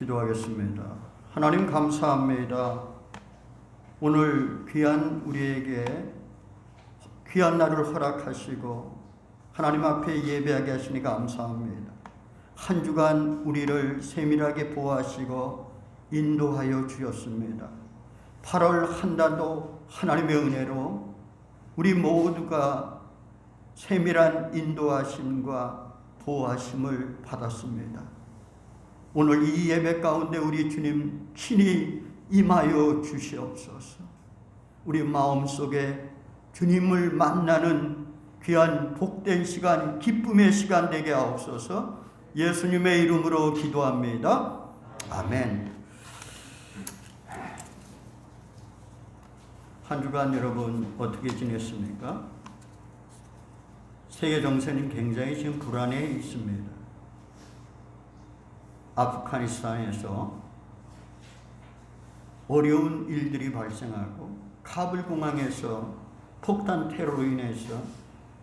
기도하겠습니다. 하나님 감사합니다. 오늘 귀한 우리에게 귀한 날을 허락하시고 하나님 앞에 예배하게 하시니 감사합니다. 한 주간 우리를 세밀하게 보호하시고 인도하여 주셨습니다. 8월 한 달도 하나님의 은혜로 우리 모두가 세밀한 인도하심과 보호하심을 받았습니다. 오늘 이 예배 가운데 우리 주님 친히 임하여 주시옵소서. 우리 마음속에 주님을 만나는 귀한 복된 시간, 기쁨의 시간 되게 하옵소서. 예수님의 이름으로 기도합니다. 아멘. 한 주간 여러분 어떻게 지냈습니까? 세계 정세는 굉장히 지금 불안해 있습니다. 아프가니스탄에서 어려운 일들이 발생하고 카불 공항에서 폭탄 테러로 인해서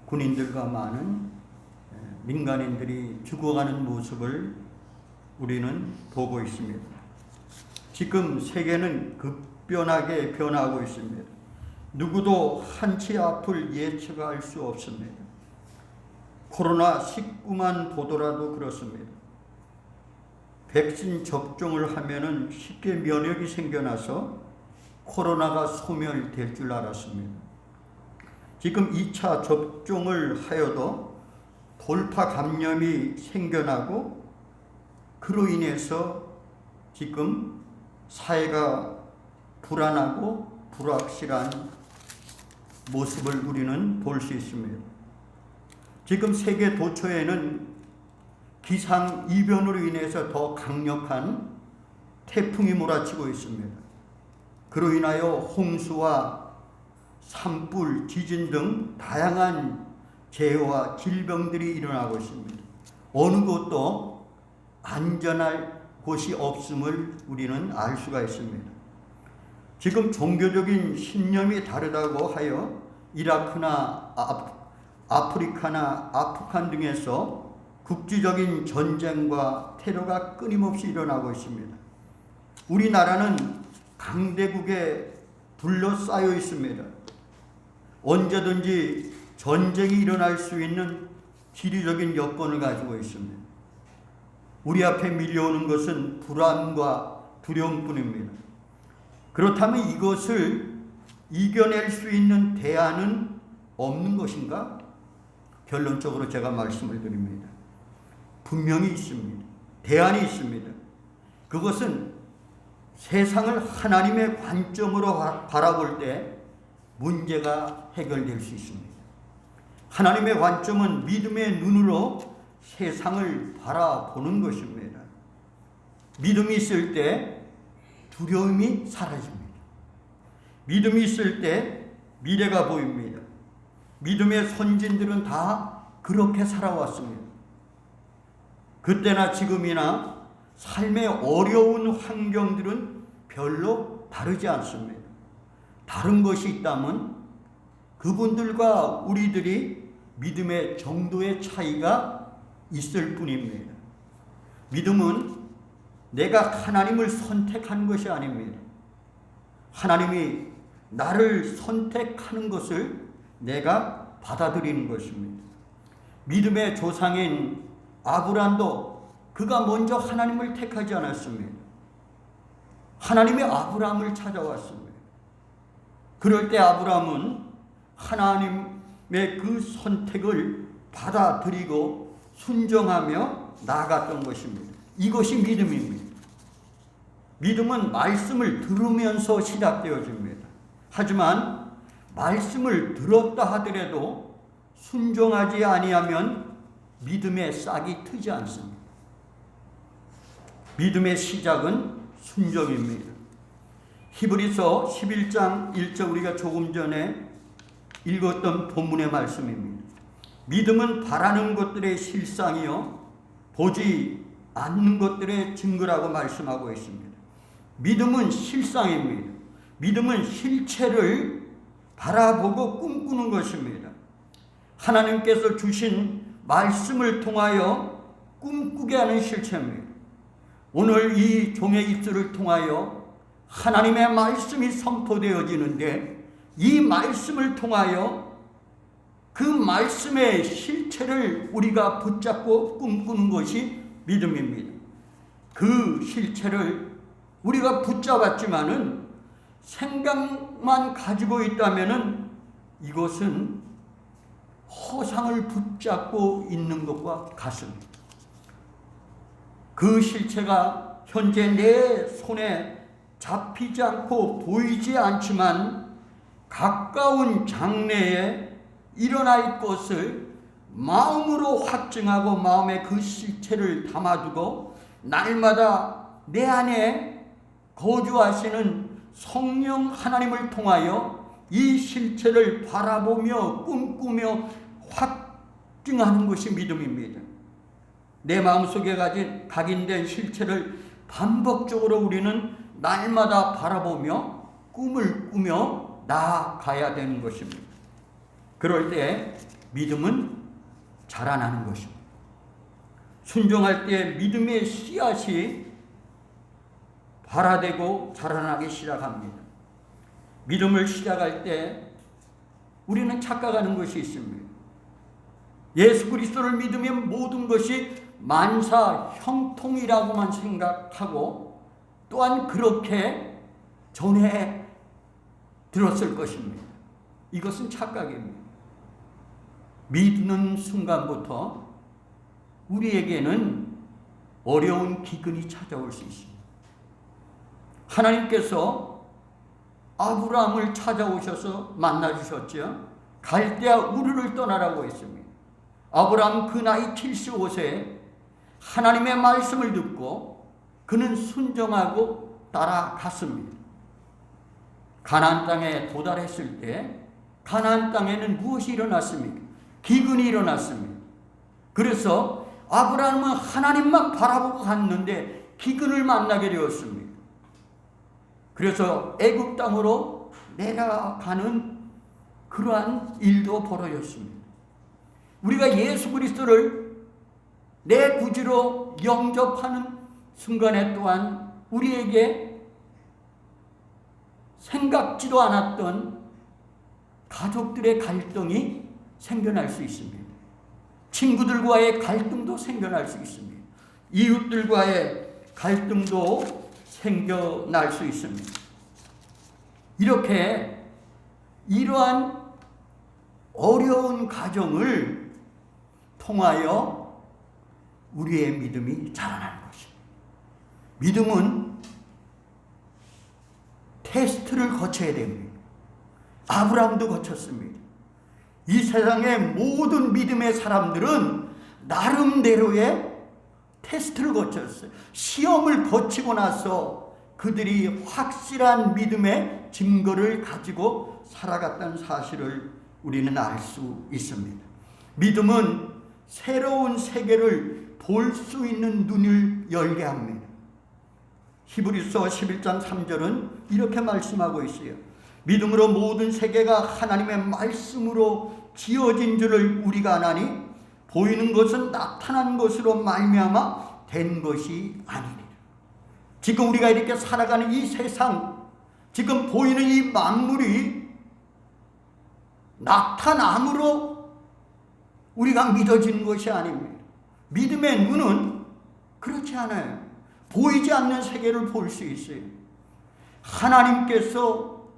군인들과 많은 민간인들이 죽어가는 모습을 우리는 보고 있습니다. 지금 세계는 급변하게 변하고 있습니다. 누구도 한치 앞을 예측할 수 없습니다. 코로나19만 보더라도 그렇습니다. 백신 접종을 하면은 쉽게 면역이 생겨나서 코로나가 소멸될 줄 알았습니다. 지금 2차 접종을 하여도 돌파 감염이 생겨나고 그로 인해서 지금 사회가 불안하고 불확실한 모습을 우리는 볼 수 있습니다. 지금 세계 도처에는 기상이변으로 인해서 더 강력한 태풍이 몰아치고 있습니다. 그로 인하여 홍수와 산불, 지진 등 다양한 재해와 질병들이 일어나고 있습니다. 어느 곳도 안전할 곳이 없음을 우리는 알 수가 있습니다. 지금 종교적인 신념이 다르다고 하여 이라크나 아프리카나 아프간 등에서 국지적인 전쟁과 테러가 끊임없이 일어나고 있습니다. 우리나라는 강대국에 둘러싸여 있습니다. 언제든지 전쟁이 일어날 수 있는 지리적인 여건을 가지고 있습니다. 우리 앞에 밀려오는 것은 불안과 두려움뿐입니다. 그렇다면 이것을 이겨낼 수 있는 대안은 없는 것인가? 결론적으로 제가 말씀을 드립니다. 분명히 있습니다. 대안이 있습니다. 그것은 세상을 하나님의 관점으로 바라볼 때 문제가 해결될 수 있습니다. 하나님의 관점은 믿음의 눈으로 세상을 바라보는 것입니다. 믿음이 있을 때 두려움이 사라집니다. 믿음이 있을 때 미래가 보입니다. 믿음의 선진들은 다 그렇게 살아왔습니다. 그때나 지금이나 삶의 어려운 환경들은 별로 다르지 않습니다. 다른 것이 있다면 그분들과 우리들이 믿음의 정도의 차이가 있을 뿐입니다. 믿음은 내가 하나님을 선택한 것이 아닙니다. 하나님이 나를 선택하는 것을 내가 받아들이는 것입니다. 믿음의 조상인 아브람도 그가 먼저 하나님을 택하지 않았습니다. 하나님이 아브람을 찾아왔습니다. 그럴 때 아브람은 하나님의 그 선택을 받아들이고 순종하며 나아갔던 것입니다. 이것이 믿음입니다. 믿음은 말씀을 들으면서 시작되어집니다. 하지만 말씀을 들었다 하더라도 순종하지 아니하면 믿음의 싹이 트지 않습니다. 믿음의 시작은 순종입니다. 히브리서 11장 1절 우리가 조금 전에 읽었던 본문의 말씀입니다. 믿음은 바라는 것들의 실상이요 보지 않는 것들의 증거라고 말씀하고 있습니다. 믿음은 실상입니다. 믿음은 실체를 바라보고 꿈꾸는 것입니다. 하나님께서 주신 말씀을 통하여 꿈꾸게 하는 실체입니다. 오늘 이 종의 입술을 통하여 하나님의 말씀이 선포되어지는데, 이 말씀을 통하여 그 말씀의 실체를 우리가 붙잡고 꿈꾸는 것이 믿음입니다. 그 실체를 우리가 붙잡았지만은 생각만 가지고 있다면은 이것은 허상을 붙잡고 있는 것과 같습니다. 그 실체가 현재 내 손에 잡히지 않고 보이지 않지만 가까운 장래에 일어날 것을 마음으로 확증하고 마음에 그 실체를 담아두고 날마다 내 안에 거주하시는 성령 하나님을 통하여 이 실체를 바라보며 꿈꾸며 확증하는 것이 믿음입니다. 내 마음속에 가진 각인된 실체를 반복적으로 우리는 날마다 바라보며 꿈을 꾸며 나아가야 되는 것입니다. 그럴 때 믿음은 자라나는 것입니다. 순종할 때 믿음의 씨앗이 발화되고 자라나기 시작합니다. 믿음을 시작할 때 우리는 착각하는 것이 있습니다. 예수 그리스도를 믿으면 모든 것이 만사 형통이라고만 생각하고 또한 그렇게 전해 들었을 것입니다. 이것은 착각입니다. 믿는 순간부터 우리에게는 어려운 기근이 찾아올 수 있습니다. 하나님께서 아브라함을 찾아오셔서 만나주셨죠. 갈대아 우르를 떠나라고 했습니다. 아브라함 그 나이 75세에 하나님의 말씀을 듣고 그는 순종하고 따라갔습니다. 가나안 땅에 도달했을 때 가나안 땅에는 무엇이 일어났습니까? 기근이 일어났습니다. 그래서 아브라함은 하나님만 바라보고 갔는데 기근을 만나게 되었습니다. 그래서 애굽 땅으로 내려가는 그러한 일도 벌어졌습니다. 우리가 예수 그리스도를 내 구주로 영접하는 순간에 또한 우리에게 생각지도 않았던 가족들의 갈등이 생겨날 수 있습니다. 친구들과의 갈등도 생겨날 수 있습니다. 이웃들과의 갈등도 생겨날 수 있습니다. 이렇게 이러한 어려운 과정을 통하여 우리의 믿음이 자라나는 것입니다. 믿음은 테스트를 거쳐야 됩니다. 아브라함도 거쳤습니다. 이 세상의 모든 믿음의 사람들은 나름대로의 테스트를 거쳤어요. 시험을 거치고 나서 그들이 확실한 믿음의 증거를 가지고 살아갔다는 사실을 우리는 알 수 있습니다. 믿음은 새로운 세계를 볼 수 있는 눈을 열게 합니다. 히브리서 11장 3절은 이렇게 말씀하고 있어요. 믿음으로 모든 세계가 하나님의 말씀으로 지어진 줄을 우리가 아나니 보이는 것은 나타난 것으로 말미암아 된 것이 아니니라. 지금 우리가 이렇게 살아가는 이 세상, 지금 보이는 이 만물이 나타남으로 우리가 믿어지는 것이 아닙니다. 믿음의 눈은 그렇지 않아요. 보이지 않는 세계를 볼 수 있어요. 하나님께서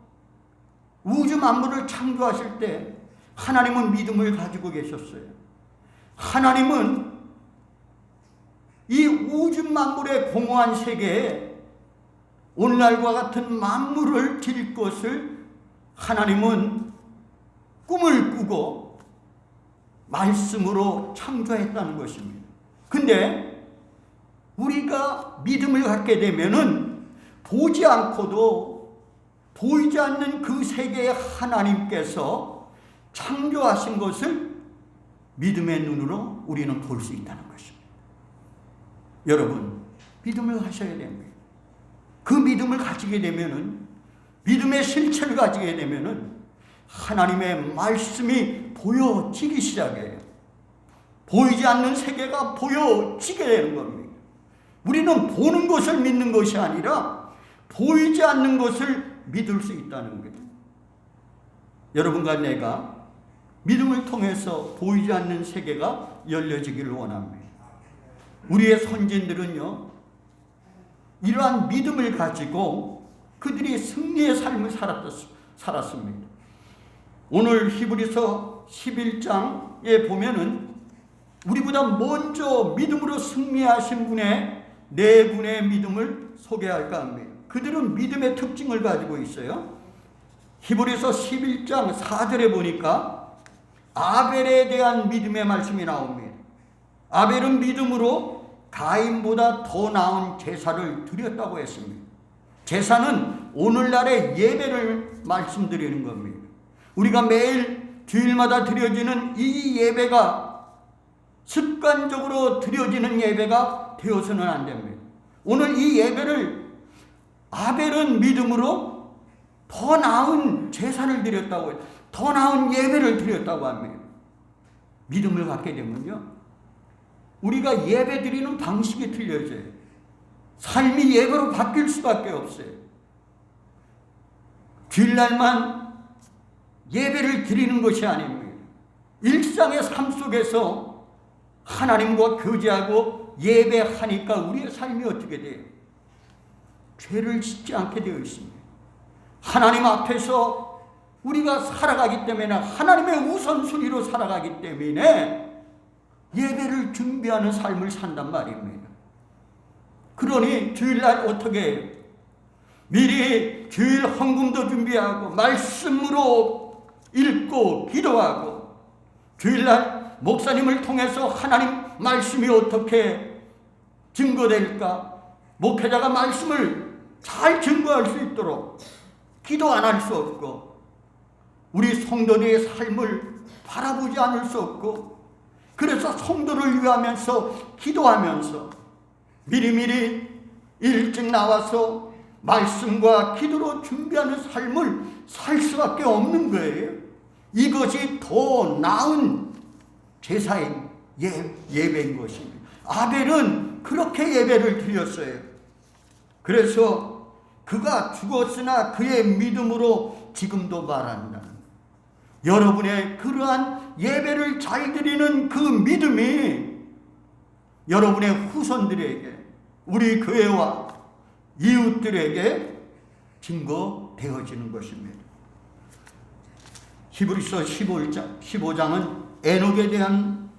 우주 만물을 창조하실 때 하나님은 믿음을 가지고 계셨어요. 하나님은 이 우주 만물의 공허한 세계에 오늘날과 같은 만물을 질 것을 하나님은 꿈을 꾸고 말씀으로 창조했다는 것입니다. 근데 우리가 믿음을 갖게 되면은 보지 않고도 보이지 않는 그 세계의 하나님께서 창조하신 것을 믿음의 눈으로 우리는 볼 수 있다는 것입니다. 여러분, 믿음을 하셔야 됩니다. 그 믿음을 가지게 되면은, 믿음의 실체를 가지게 되면은 하나님의 말씀이 보여지기 시작해요. 보이지 않는 세계가 보여지게 되는 겁니다. 우리는 보는 것을 믿는 것이 아니라 보이지 않는 것을 믿을 수 있다는 거예요. 여러분과 내가 믿음을 통해서 보이지 않는 세계가 열려지기를 원합니다. 우리의 선진들은요, 이러한 믿음을 가지고 그들이 승리의 삶을 살았습니다. 오늘 히브리서 11장에 보면은 우리보다 먼저 믿음으로 승리하신 분의 네 분의 믿음을 소개할까 합니다. 그들은 믿음의 특징을 가지고 있어요. 히브리서 11장 4절에 보니까 아벨에 대한 믿음의 말씀이 나옵니다. 아벨은 믿음으로 가인보다 더 나은 제사를 드렸다고 했습니다. 제사는 오늘날의 예배를 말씀드리는 겁니다. 우리가 매일 주일마다 드려지는 이 예배가 습관적으로 드려지는 예배가 되어서는 안 됩니다. 오늘 이 예배를 아벨은 믿음으로 더 나은 제사를 드렸다고 해요. 더 나은 예배를 드렸다고 합니다. 믿음을 갖게 되면요, 우리가 예배 드리는 방식이 틀려져요. 삶이 예배로 바뀔 수밖에 없어요. 주일날만 예배를 드리는 것이 아닙니다. 일상의 삶 속에서 하나님과 교제하고 예배하니까 우리의 삶이 어떻게 돼요? 죄를 짓지 않게 되어 있습니다. 하나님 앞에서 우리가 살아가기 때문에, 하나님의 우선순위로 살아가기 때문에 예배를 준비하는 삶을 산단 말입니다. 그러니 주일날 어떻게 해요? 미리 주일 헌금도 준비하고 말씀으로 읽고 기도하고, 주일날 목사님을 통해서 하나님 말씀이 어떻게 증거될까, 목회자가 말씀을 잘 증거할 수 있도록 기도 안 할 수 없고, 우리 성도들의 삶을 바라보지 않을 수 없고, 그래서 성도를 위하면서 기도하면서 미리미리 일찍 나와서 말씀과 기도로 준비하는 삶을 살 수밖에 없는 거예요. 이것이 더 나은 제사의 예배인 것입니다. 아벨은 그렇게 예배를 드렸어요. 그래서 그가 죽었으나 그의 믿음으로 지금도 말한다. 여러분의 그러한 예배를 잘 드리는 그 믿음이 여러분의 후손들에게, 우리 교회와 이웃들에게 증거되어지는 것입니다. 히브리서 15장은 에녹에 대한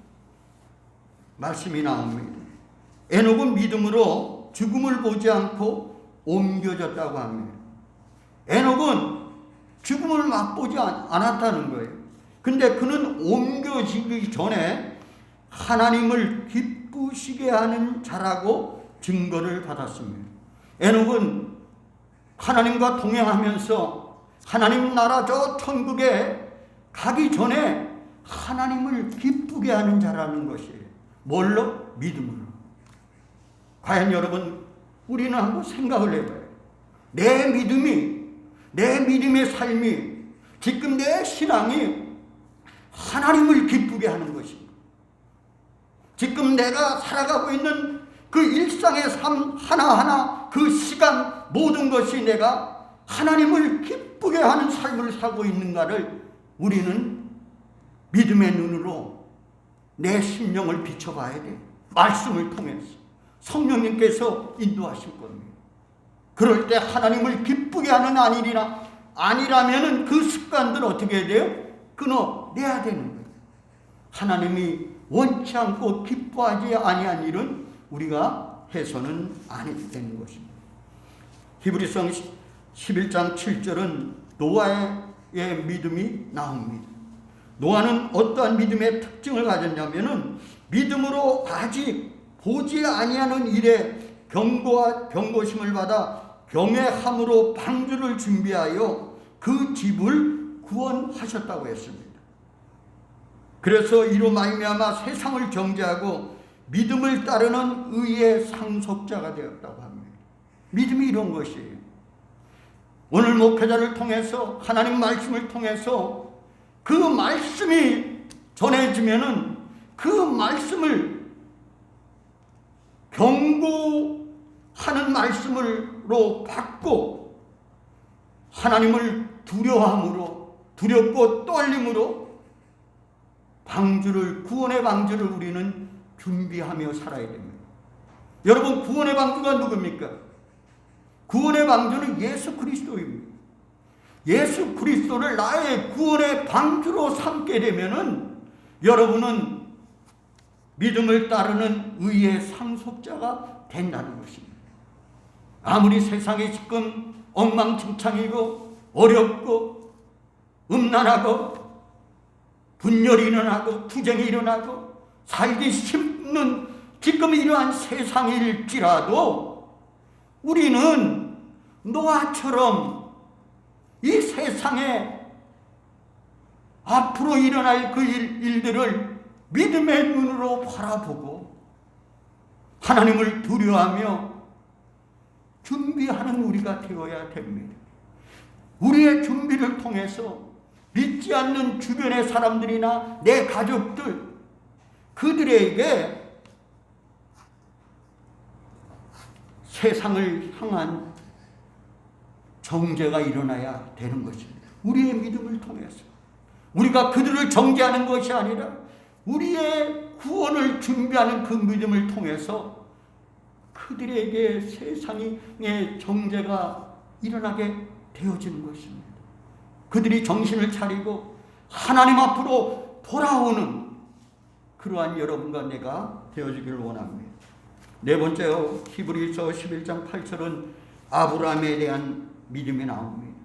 말씀이 나옵니다. 에녹은 믿음으로 죽음을 보지 않고 옮겨졌다고 합니다. 에녹은 죽음을 맛보지 않았다는 거예요. 근데 그는 옮겨지기 전에 하나님을 기쁘시게 하는 자라고 증거를 받았습니다. 에녹은 하나님과 동행하면서 하나님 나라 저 천국에 가기 전에 하나님을 기쁘게 하는 자라는 것이에요. 뭘로? 믿음으로. 과연 여러분, 우리는 한번 생각을 해봐요. 내 믿음이, 내 믿음의 삶이, 지금 내 신앙이 하나님을 기쁘게 하는 것입니다. 지금 내가 살아가고 있는 그 일상의 삶 하나하나, 그 시간, 모든 것이 내가 하나님을 기쁘게 하는 삶을 살고 있는가를 우리는 믿음의 눈으로 내 심령을 비춰봐야 돼. 말씀을 통해서 성령님께서 인도하실 겁니다. 그럴 때 하나님을 기쁘게 하는 아니라면은 그 습관들 어떻게 해야 돼요? 끊어내야 되는 거예요. 하나님이 원치 않고 기뻐하지 아니한 일은 우리가 해서는 안 되는 것입니다. 히브리서 11장 7절은 노아의 믿음이 나옵니다. 노아는 어떠한 믿음의 특징을 가졌냐면은 믿음으로 아직 보지 아니하는 일에 경고심을 받아 경외함으로 방주를 준비하여 그 집을 구원하셨다고 했습니다. 그래서 이로 말미암아 세상을 정죄하고 믿음을 따르는 의의 상속자가 되었다고 합니다. 믿음이 이런 것이에요. 오늘 목회자를 통해서, 하나님 말씀을 통해서 그 말씀이 전해지면은 그 말씀을 경고하는 하는 말씀으로 받고 하나님을 두려워함으로, 두렵고 떨림으로 구원의 방주를 우리는 준비하며 살아야 됩니다. 여러분, 구원의 방주가 누굽니까? 구원의 방주는 예수 그리스도입니다. 예수 그리스도를 나의 구원의 방주로 삼게 되면은 여러분은 믿음을 따르는 의의 상속자가 된다는 것입니다. 아무리 세상이 지금 엉망진창이고 어렵고 음란하고 분열이 일어나고 투쟁이 일어나고 살기 힘든 지금 이러한 세상일지라도 우리는 노아처럼 이 세상에 앞으로 일어날 그 일들을 믿음의 눈으로 바라보고 하나님을 두려워하며 준비하는 우리가 되어야 됩니다. 우리의 준비를 통해서 믿지 않는 주변의 사람들이나 내 가족들, 그들에게 세상을 향한 정죄가 일어나야 되는 것입니다. 우리의 믿음을 통해서. 우리가 그들을 정죄하는 것이 아니라 우리의 구원을 준비하는 그 믿음을 통해서 그들에게 세상의 정죄가 일어나게 되어지는 것입니다. 그들이 정신을 차리고 하나님 앞으로 돌아오는 그러한 여러분과 내가 되어지기를 원합니다. 네 번째로 히브리서 11장 8절은 아브라함에 대한 믿음이 나옵니다.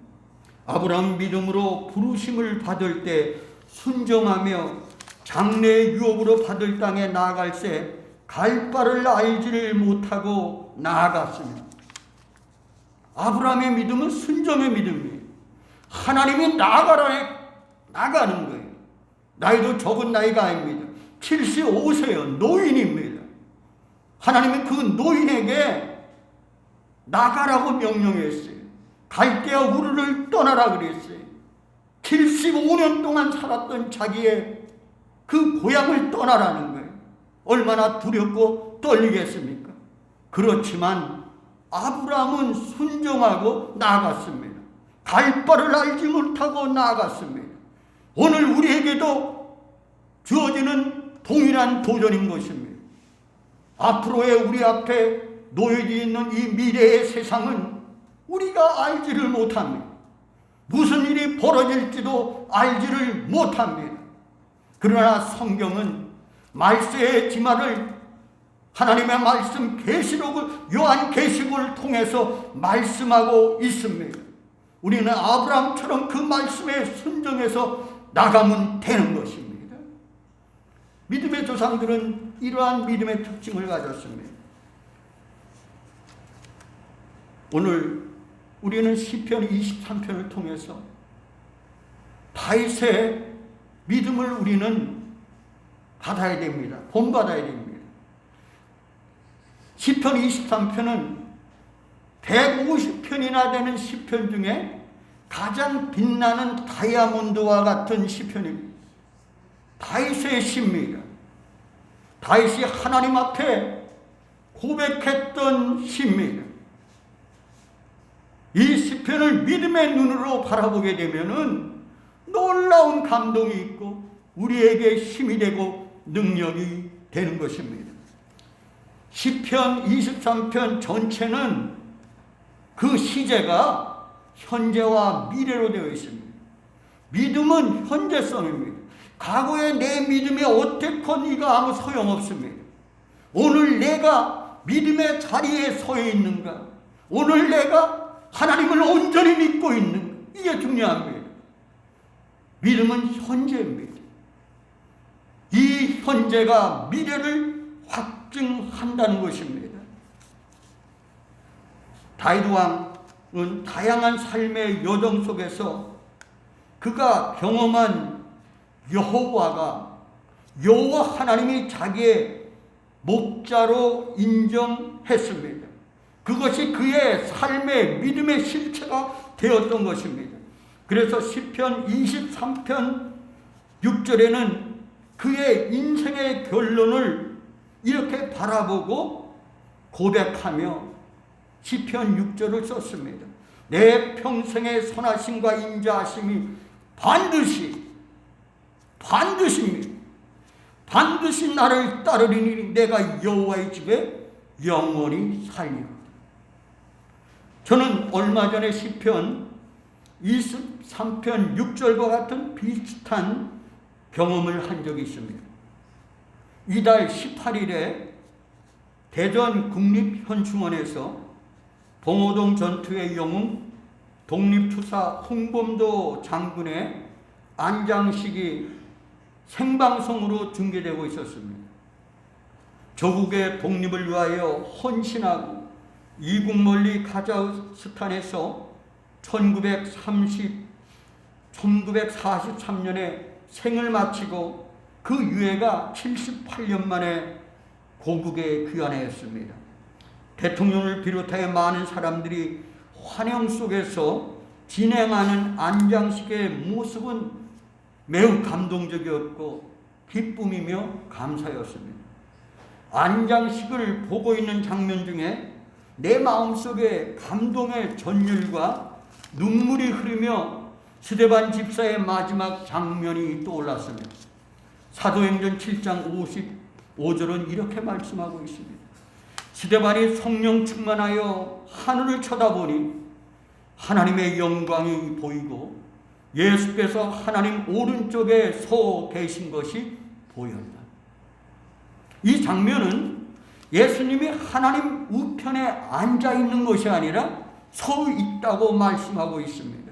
아브라함 믿음으로 부르심을 받을 때 순종하며 장래의 유업으로 받을 땅에 나아갈새 갈 바를 알지를 못하고 나아갔습니다. 아브라함의 믿음은 순종의 믿음이에요. 하나님이 나가는 거예요. 나이도 적은 나이가 아닙니다. 75세요. 노인입니다. 하나님은 그 노인에게 나가라고 명령했어요. 갈대아 우르를 떠나라 그랬어요. 75년 동안 살았던 자기의 그 고향을 떠나라는 거예요. 얼마나 두렵고 떨리겠습니까? 그렇지만 아브라함은 순종하고 나아갔습니다. 갈 바를 알지 못하고 나아갔습니다. 오늘 우리에게도 주어지는 동일한 도전인 것입니다. 앞으로의 우리 앞에 놓여져 있는 이 미래의 세상은 우리가 알지를 못합니다. 무슨 일이 벌어질지도 알지를 못합니다. 그러나 성경은 말세의 지말을 하나님의 말씀 계시록을 요한계시록을 통해서 말씀하고 있습니다. 우리는 아브라함처럼 그 말씀에 순종해서 나가면 되는 것입니다. 믿음의 조상들은 이러한 믿음의 특징을 가졌습니다. 오늘 우리는 시편 23편을 통해서 다윗의 믿음을 우리는 받아야 됩니다. 본받아야 됩니다. 시편 23편은 150편이나 되는 시편 중에 가장 빛나는 다이아몬드와 같은 시편입니다. 다윗의 시입니다. 다윗이 하나님 앞에 고백했던 시입니다. 이 시편을 믿음의 눈으로 바라보게 되면은 놀라운 감동이 있고 우리에게 힘이 되고 능력이 되는 것입니다. 시편 23편 전체는 그 시제가 현재와 미래로 되어 있습니다. 믿음은 현재성입니다. 과거에 내 믿음이 어떻건 이가 아무 소용없습니다. 오늘 내가 믿음의 자리에 서 있는가? 오늘 내가 하나님을 온전히 믿고 있는가? 이게 중요합니다. 믿음은 현재입니다. 이 현재가 미래를 확증한다는 것입니다. 다윗 왕은 다양한 삶의 여정 속에서 그가 경험한 여호와 하나님이 자기의 목자로 인정했습니다. 그것이 그의 삶의 믿음의 실체가 되었던 것입니다. 그래서 시편 23편 6절에는 그의 인생의 결론을 이렇게 바라보고 고백하며 시편 6절을 썼습니다. 내 평생의 선하심과 인자하심이 반드시 나를 따르리니 내가 여호와의 집에 영원히 살리라. 저는 얼마 전에 시편 23편 6절과 같은 비슷한 경험을 한 적이 있습니다. 이달 18일에 대전 국립현충원에서 봉오동 전투의 영웅 독립투사 홍범도 장군의 안장식이 생방송으로 중계되고 있었습니다. 조국의 독립을 위하여 헌신하고 이국 멀리 카자흐스탄에서 1943년에 생을 마치고 그 유해가 78년 만에 고국에 귀환하였습니다. 대통령을 비롯하여 많은 사람들이 환영 속에서 진행하는 안장식의 모습은 매우 감동적이었고 기쁨이며 감사였습니다. 안장식을 보고 있는 장면 중에 내 마음속에 감동의 전율과 눈물이 흐르며 스데반 집사의 마지막 장면이 떠올랐습니다. 사도행전 7장 55절은 이렇게 말씀하고 있습니다. 스데반이 성령 충만하여 하늘을 쳐다보니 하나님의 영광이 보이고 예수께서 하나님 오른쪽에 서 계신 것이 보였다. 이 장면은 예수님이 하나님 우편에 앉아 있는 것이 아니라 서 있다고 말씀하고 있습니다.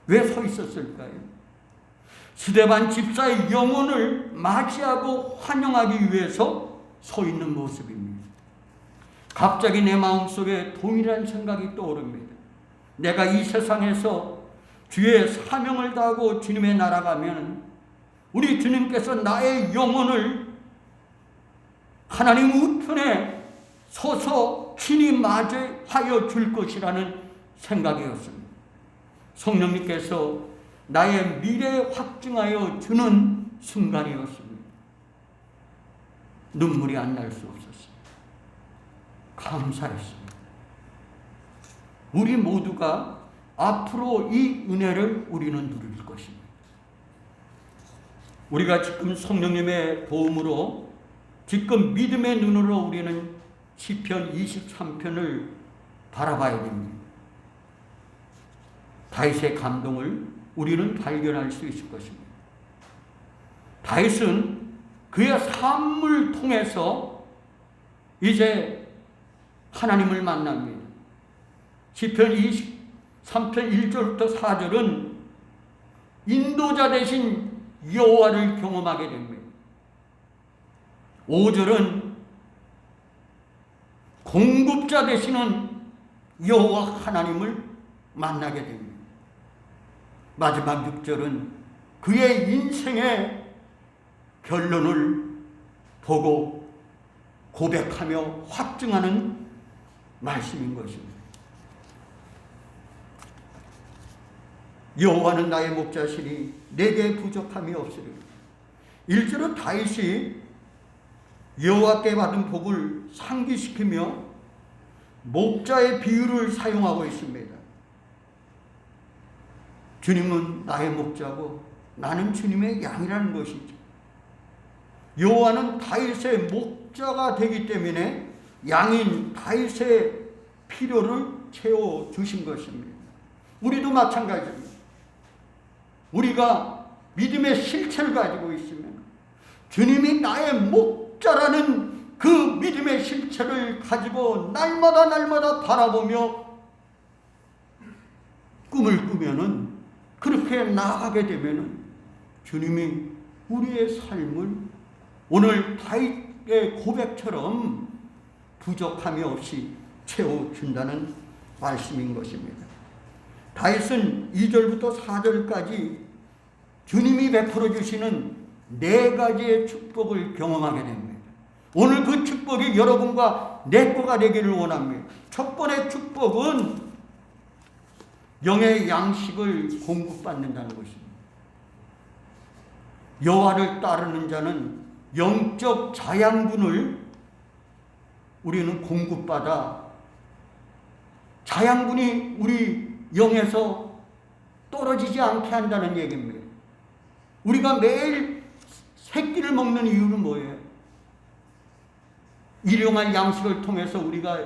왜 서 있었을까요? 스데반 집사의 영혼을 맞이하고 환영하기 위해서 서 있는 모습입니다. 갑자기 내 마음속에 동일한 생각이 떠오릅니다. 내가 이 세상에서 주의 사명을 다하고 주님의 나라 가면 우리 주님께서 나의 영혼을 하나님 우편에 서서 친히 맞이하여 줄 것이라는 생각이었습니다. 성령님께서 나의 미래에 확증하여 주는 순간이었습니다. 눈물이 안 날 수 없었습니다. 감사했습니다. 우리 모두가 앞으로 이 은혜를 우리는 누릴 것입니다. 우리가 지금 성령님의 도움으로 지금 믿음의 눈으로 우리는 시편 23편을 바라봐야 됩니다. 다윗의 감동을 우리는 발견할 수 있을 것입니다. 다윗은 그의 삶을 통해서 이제 하나님을 만납니다. 시편 23편 1절부터 4절은 인도자 대신 여호와를 경험하게 됩니다. 5절은 공급자 되시는 여호와 하나님을 만나게 됩니다. 마지막 6절은 그의 인생의 결론을 보고 고백하며 확증하는 말씀인 것입니다. 여호와는 나의 목자시니 내게 부족함이 없으리라. 1절은 다윗이 여호와께 받은 복을 상기시키며 목자의 비유를 사용하고 있습니다. 주님은 나의 목자고 나는 주님의 양이라는 것이죠. 여호와는 다윗의 목자가 되기 때문에 양인 다윗의 필요를 채워주신 것입니다. 우리도 마찬가지입니다. 우리가 믿음의 실체를 가지고 있으면 주님이 나의 목자라는 그 믿음의 실체를 가지고 날마다 바라보며 꿈을 꾸면은 그렇게 나아가게 되면은 주님이 우리의 삶을 오늘 다윗의 고백처럼 부족함이 없이 채워준다는 말씀인 것입니다. 다윗은 2절부터 4절까지 주님이 베풀어 주시는 4가지의 축복을 경험하게 됩니다. 오늘 그 축복이 여러분과 내 거가 되기를 원합니다. 첫 번째 축복은 영의 양식을 공급받는다는 것입니다. 여호와를 따르는 자는 영적 자양분을 우리는 공급받아 자양분이 우리 영에서 떨어지지 않게 한다는 얘기입니다. 우리가 매일 새끼를 먹는 이유는 뭐예요? 일용할 양식을 통해서 우리가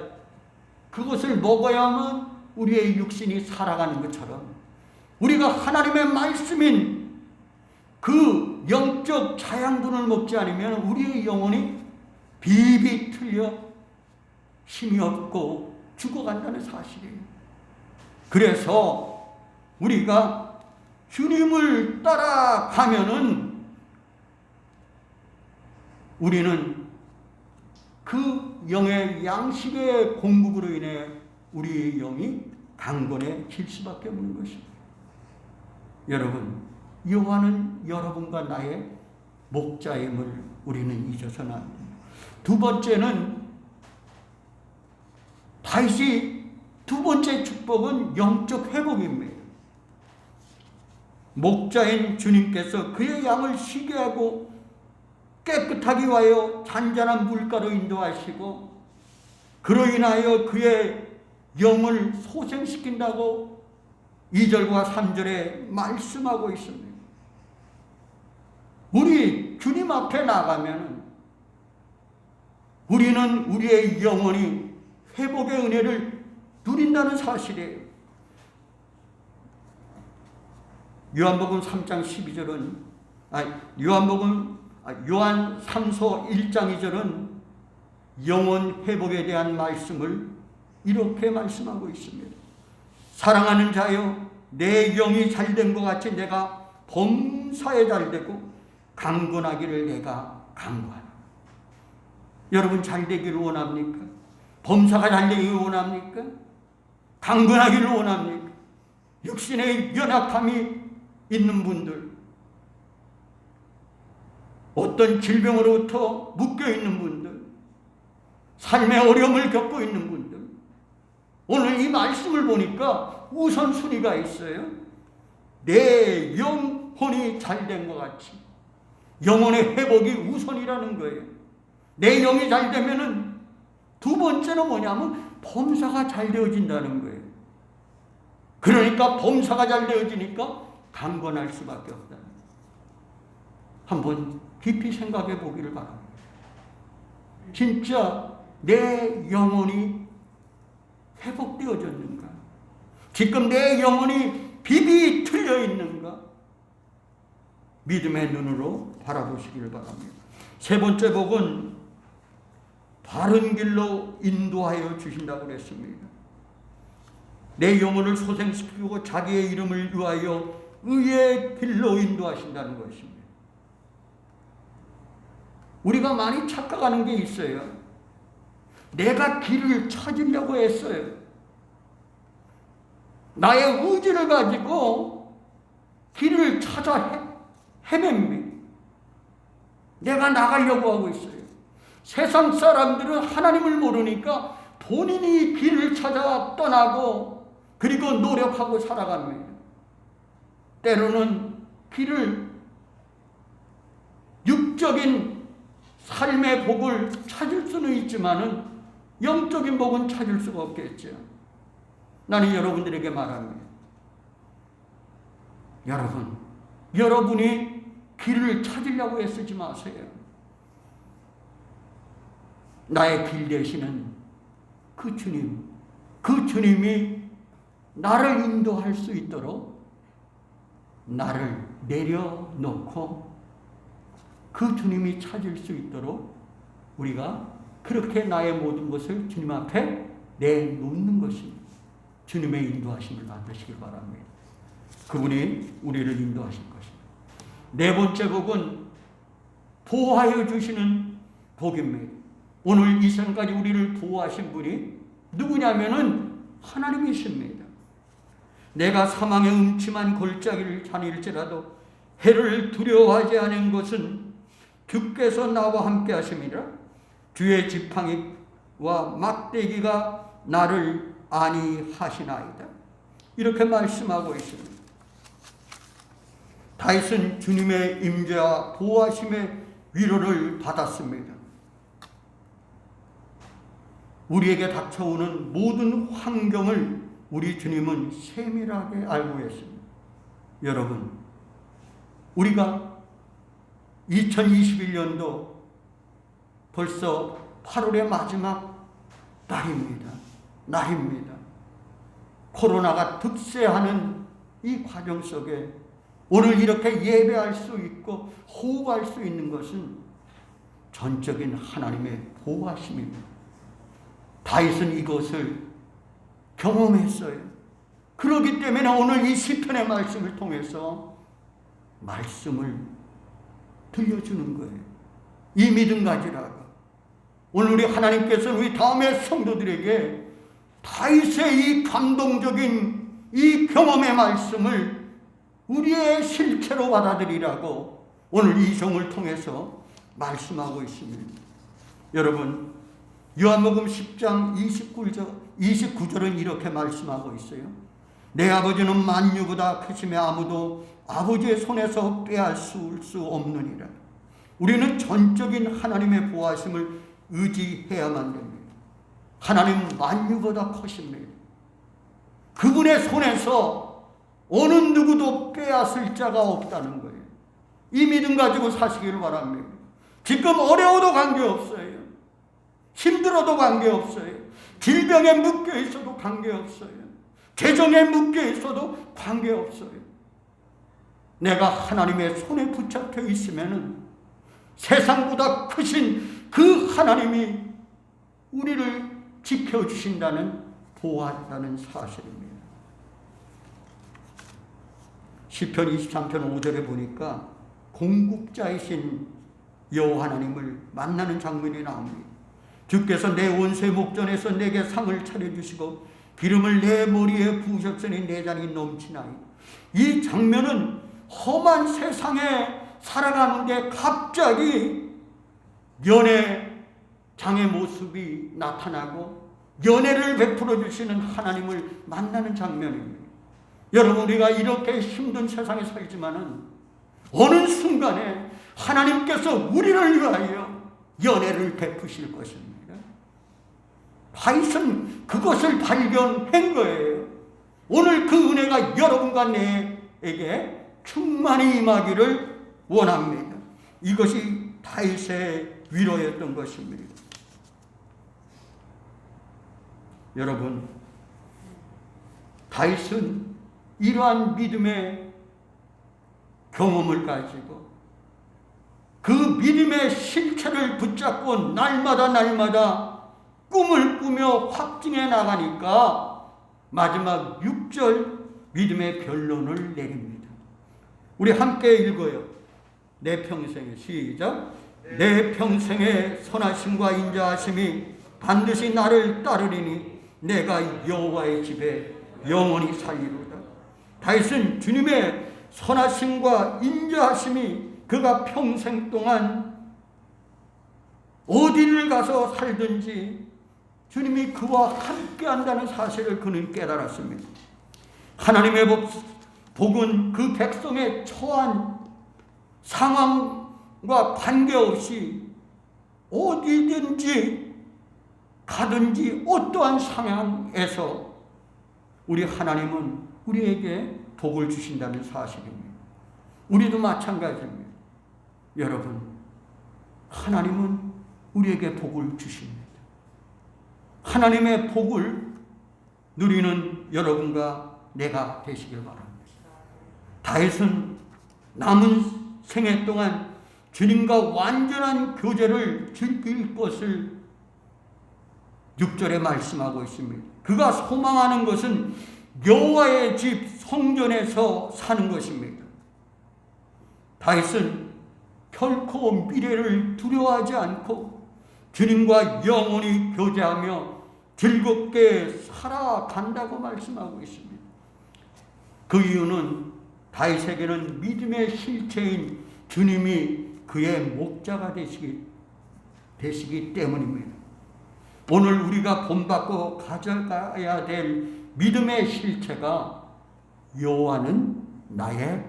그것을 먹어야만 우리의 육신이 살아가는 것처럼 우리가 하나님의 말씀인 그 영적 자양분을 먹지 않으면 우리의 영혼이 비비 틀려 힘이 없고 죽어간다는 사실이에요. 그래서 우리가 주님을 따라가면은 우리는 그 영의 양식의 공급으로 인해 우리의 영이 강건해질 수밖에 없는 것입니다. 여러분, 여호와는 여러분과 나의 목자임을 우리는 잊어서는 안 됩니다. 두 번째는 다시 두 번째 축복은 영적 회복입니다. 목자인 주님께서 그의 양을 쉬게 하고 깨끗하게 하여 잔잔한 물가로 인도하시고 그로 인하여 그의 영을 소생시킨다고 2절과 3절에 말씀하고 있습니다. 우리 주님 앞에 나가면 우리는 우리의 영혼이 회복의 은혜를 누린다는 사실이에요. 요한복음 3장 12절은 요한 3서 1장 2절은 영혼 회복에 대한 말씀을 이렇게 말씀하고 있습니다. 사랑하는 자여, 내 영이 잘된 것 같이 내가 범사에 잘되고 강건하기를 내가 간구하노라. 여러분 잘되기를 원합니까? 범사가 잘되기를 원합니까? 강건하기를 원합니까? 육신의 연약함이 있는 분들, 어떤 질병으로부터 묶여있는 분들, 삶의 어려움을 겪고 있는 분들, 오늘 이 말씀을 보니까 우선순위가 있어요. 내 영혼이 잘된 것 같이 영혼의 회복이 우선이라는 거예요. 내 영이 잘 되면은 두 번째는 뭐냐면 범사가 잘 되어진다는 거예요. 그러니까 범사가 잘 되어지니까 강건할 수밖에 없다. 한번 깊이 생각해 보기를 바랍니다. 진짜 내 영혼이 회복되어졌는가? 지금 내 영혼이 비비 틀려 있는가? 믿음의 눈으로 바라보시기를 바랍니다. 세 번째 복은 바른 길로 인도하여 주신다고 그랬습니다. 내 영혼을 소생시키고 자기의 이름을 위하여 의의 길로 인도하신다는 것입니다. 우리가 많이 착각하는 게 있어요. 내가 길을 찾으려고 했어요. 나의 의지를 가지고 길을 찾아 헤맵니다. 내가 나가려고 하고 있어요. 세상 사람들은 하나님을 모르니까 본인이 길을 찾아 떠나고 그리고 노력하고 살아갑니다. 때로는 길을 육적인 삶의 복을 찾을 수는 있지만은 영적인 복은 찾을 수가 없겠죠. 나는 여러분들에게 말합니다. 여러분이 길을 찾으려고 애쓰지 마세요. 나의 길 되시는 그 주님이 나를 인도할 수 있도록 나를 내려놓고 그 주님이 찾을 수 있도록 우리가 그렇게 나의 모든 것을 주님 앞에 내놓는 것입니다. 주님의 인도하심을 받으시길 바랍니다. 그분이 우리를 인도하실 것입니다. 네 번째 복은 보호하여 주시는 복입니다. 오늘 이 시간까지 우리를 보호하신 분이 누구냐면은 하나님이십니다. 내가 사망의 음침한 골짜기를 다닐지라도 해를 두려워하지 않은 것은 주께서 나와 함께 하심이라. 주의 지팡이와 막대기가 나를 안위하시나이다. 이렇게 말씀하고 있습니다. 다윗은 주님의 임재와 보호하심의 위로를 받았습니다. 우리에게 닥쳐오는 모든 환경을 우리 주님은 세밀하게 알고 계십니다. 여러분, 우리가 2021년도 벌써 8월의 마지막 날입니다. 코로나가 득세하는 이 과정 속에 오늘 이렇게 예배할 수 있고 호흡할 수 있는 것은 전적인 하나님의 보호하심입니다. 다윗은 이것을 경험했어요. 그렇기 때문에 오늘 이 시편의 말씀을 통해서 말씀을 들려주는 거예요. 이 믿음 가지라고. 오늘 우리 하나님께서는 우리 다음의 성도들에게 다윗의 이 감동적인 이 경험의 말씀을 우리의 실체로 받아들이라고 오늘 이 종을 통해서 말씀하고 있습니다. 여러분, 요한복음 10장 29절은 이렇게 말씀하고 있어요. 내 아버지는 만유보다 크심에 아무도 아버지의 손에서 빼앗을 수 없느니라. 우리는 전적인 하나님의 보호하심을 의지해야만 됩니다. 하나님은 만유보다 크십니다. 그분의 손에서 어느 누구도 빼앗을 자가 없다는 거예요. 이 믿음 가지고 사시기를 바랍니다. 지금 어려워도 관계없어요. 힘들어도 관계없어요. 질병에 묶여 있어도 관계없어요. 재정에 묶여 있어도 관계없어요. 내가 하나님의 손에 붙잡혀 있으면 세상보다 크신 그 하나님이 우리를 지켜주신다는, 보호한다는 사실입니다. 시편 23편 5절에 보니까 공급자이신 여호와 하나님을 만나는 장면이 나옵니다. 주께서 내 원수의 목전에서 내게 상을 차려주시고 기름을 내 머리에 부으셨으니 내 잔이 넘치나이. 이 장면은 험한 세상에 살아가는데 갑자기 연회장의 모습이 나타나고 연회를 베풀어 주시는 하나님을 만나는 장면입니다. 여러분, 우리가 이렇게 힘든 세상에 살지만은 어느 순간에 하나님께서 우리를 위하여 연회를 베푸실 것입니다. 다윗은 그것을 발견한 거예요. 오늘 그 은혜가 여러분과 내에게 충만히 임하기를 원합니다. 이것이 다윗의 위로였던 것입니다. 여러분, 다윗은 이러한 믿음의 경험을 가지고 그 믿음의 실체를 붙잡고 날마다 꿈을 꾸며 확증해 나가니까 마지막 6절 믿음의 결론을 내립니다. 우리 함께 읽어요. 내 평생에, 시작. 내 평생의 선하심과 인자하심이 반드시 나를 따르리니 내가 여호와의 집에 영원히 살리로다. 다윗은 주님의 선하심과 인자하심이 그가 평생 동안 어디를 가서 살든지 주님이 그와 함께 한다는 사실을 그는 깨달았습니다. 하나님의 복은 그 백성의 처한 상황과 관계없이 어디든지 가든지 어떠한 상황에서 우리 하나님은 우리에게 복을 주신다는 사실입니다. 우리도 마찬가지입니다. 여러분, 하나님은 우리에게 복을 주십니다. 하나님의 복을 누리는 여러분과 내가 되시길 바랍니다. 다윗은 남은 생애 동안 주님과 완전한 교제를 즐길 것을 6절에 말씀하고 있습니다. 그가 소망하는 것은 여호와의 집 성전에서 사는 것입니다. 다윗은 결코 미래를 두려워하지 않고 주님과 영원히 교제하며 즐겁게 살아간다고 말씀하고 있습니다. 그 이유는 다윗에게는 믿음의 실체인 주님이 그의 목자가 되시기 때문입니다. 오늘 우리가 본받고 가져가야 될 믿음의 실체가 여호와는 나의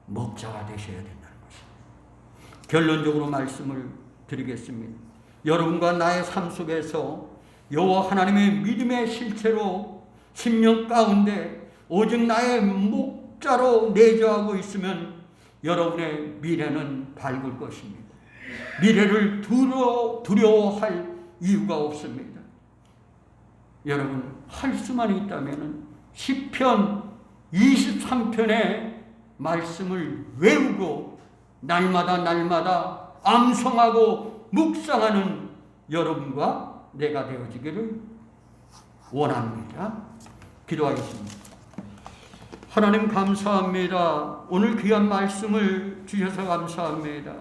목자가 되셔야 된다는 것입니다. 결론적으로 말씀을 드리겠습니다. 여러분과 나의 삶 속에서 여호와 하나님의 믿음의 실체로 10년 가운데 오직 나의 목자로 내주하고 있으면 여러분의 미래는 밝을 것입니다. 미래를 두려워할 이유가 없습니다. 여러분, 할 수만 있다면 시편 23편의 말씀을 외우고 날마다 암송하고 묵상하는 여러분과 내가 되어지기를 원합니다. 기도하겠습니다. 하나님 감사합니다. 오늘 귀한 말씀을 주셔서 감사합니다.